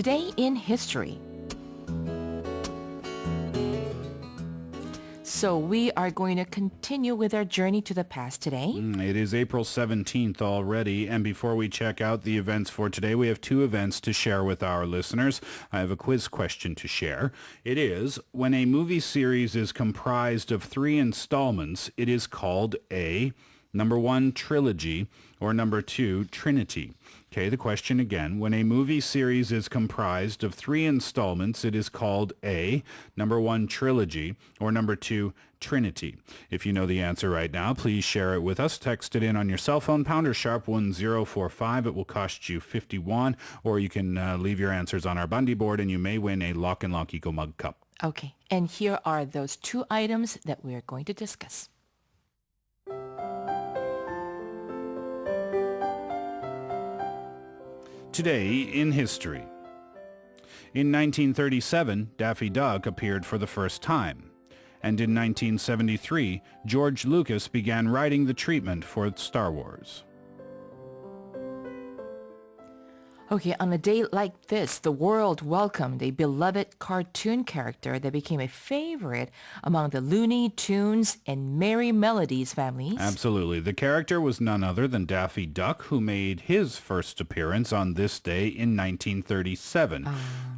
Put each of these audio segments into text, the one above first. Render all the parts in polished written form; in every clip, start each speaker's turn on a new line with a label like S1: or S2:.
S1: Today in history. So we are going to continue with our journey to the past today.
S2: It is April 17th already, and before we check out the events for today, we have two events to share with our listeners. I have a quiz question to share. It is, when a movie series is comprised of 3 installments, it is called a number 1, trilogy, or number 2, trinity. Okay, the question again. When a movie series is comprised of 3 installments, it is called a number 1, trilogy, or number 2, trinity. If you know the answer right now, please share it with us. Text it in on your cell phone, pounder sharp 1045. It will cost you 51, or you can leave your answers on our Bundy board, and you may win a Lock and Lock Eco Mug Cup.
S1: Okay, and here are those 2 items that we are going to discuss.
S2: Today in history. In 1937, Daffy Duck appeared for the first time. And in 1973, George Lucas began writing the treatment for Star Wars.
S1: Okay, on a day like this, the world welcomed a beloved cartoon character that became a favorite among the Looney Tunes and Merry Melodies families.
S2: Absolutely. The character was none other than Daffy Duck, who made his first appearance on this day in 1937.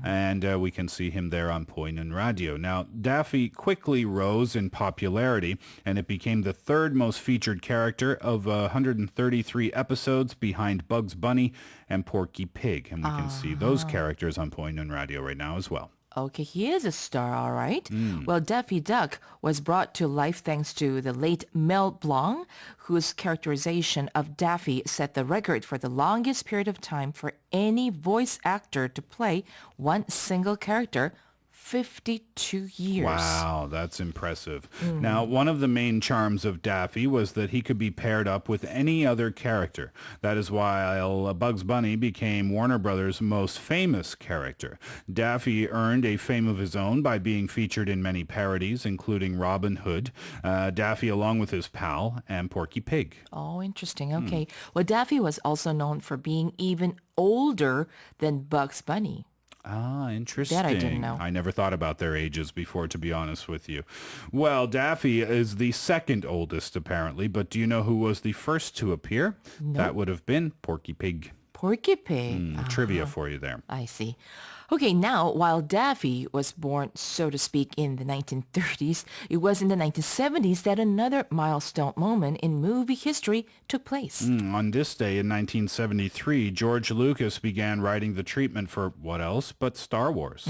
S2: And we can see him there on Point and Radio. Now, Daffy quickly rose in popularity, and it became the 3rd most featured character of 133 episodes behind Bugs Bunny and Porky Pig. And we can see those characters on Point and Radio right now as well.
S1: Okay, he is a star, all right. Well, Daffy Duck was brought to life thanks to the late Mel Blanc, whose characterization of Daffy set the record for the longest period of time for any voice actor to play one single character, 52 years.
S2: Wow, that's impressive. Now, one of the main charms of Daffy was that he could be paired up with any other character. That is why Bugs Bunny became Warner Brothers' most famous character. Daffy earned a fame of his own by being featured in many parodies, including Robin Hood, Daffy along with his pal, and Porky Pig.
S1: Oh, interesting. Okay. Well, Daffy was also known for being even older than Bugs Bunny.
S2: Ah, interesting.
S1: That I didn't know.
S2: I never thought about their ages before, to be honest with you. Well, Daffy is the 2nd oldest, apparently, but do you know who was the first to appear?
S1: No.
S2: That would have been Porky Pig.
S1: Porky Pig.
S2: Trivia for you there.
S1: I see. Okay, now, while Daffy was born, so to speak, in the 1930s, it was in the 1970s that another milestone moment in movie history took place.
S2: On this day in 1973, George Lucas began writing the treatment for what else but Star Wars.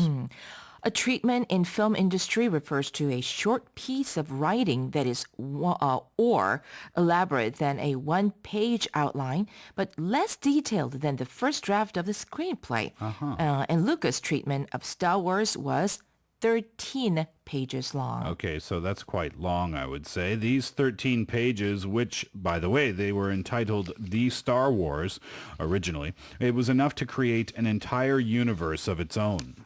S1: A treatment in film industry refers to a short piece of writing that is or elaborate than a one-page outline, but less detailed than the first draft of the screenplay. And Lucas' treatment of Star Wars was 13 pages long.
S2: Okay, so that's quite long, I would say. These 13 pages, which, by the way, they were entitled The Star Wars originally, it was enough to create an entire universe of its own.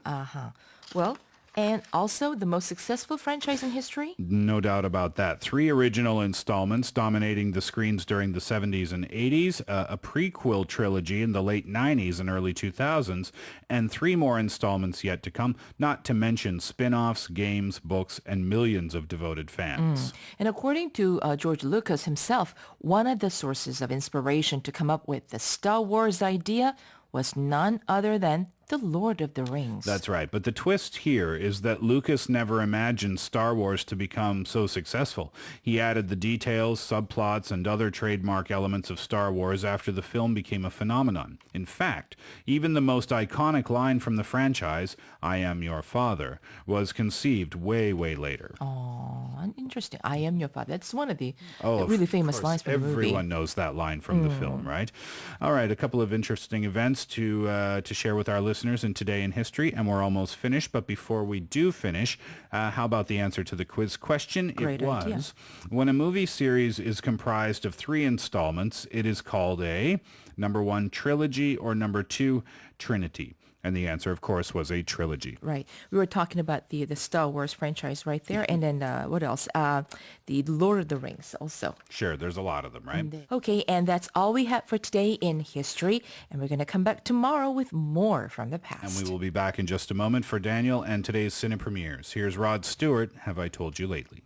S1: Well, and also the most successful franchise in history?
S2: No doubt about that. 3 original installments dominating the screens during the 70s and 80s, a prequel trilogy in the late 90s and early 2000s, and 3 more installments yet to come, not to mention spin-offs, games, books, and millions of devoted fans.
S1: And according to George Lucas himself, one of the sources of inspiration to come up with the Star Wars idea was none other than The Lord of the Rings.
S2: That's right. But the twist here is that Lucas never imagined Star Wars to become so successful. He added the details, subplots, and other trademark elements of Star Wars after the film became a phenomenon. In fact, even the most iconic line from the franchise, "I am your father," was conceived way, way later.
S1: Oh, interesting. I am your father. That's one of the really famous lines from the movie.
S2: Everyone knows that line from the film, right? All right, a couple of interesting events to share with our listeners in Today in History, and we're almost finished. But before we do finish, how about the answer to the quiz question?
S1: Great
S2: it was,
S1: idea.
S2: When a movie series is comprised of 3 installments, it is called a number 1, trilogy, or number 2, trinity. And the answer, of course, was a trilogy.
S1: Right. We were talking about the Star Wars franchise right there. And then what else? The Lord of the Rings also.
S2: Sure, there's a lot of them, right?
S1: Okay, and that's all we have for today in history. And we're going to come back tomorrow with more from the past.
S2: And we will be back in just a moment for Daniel and today's Cine Premieres. Here's Rod Stewart, Have I Told You Lately?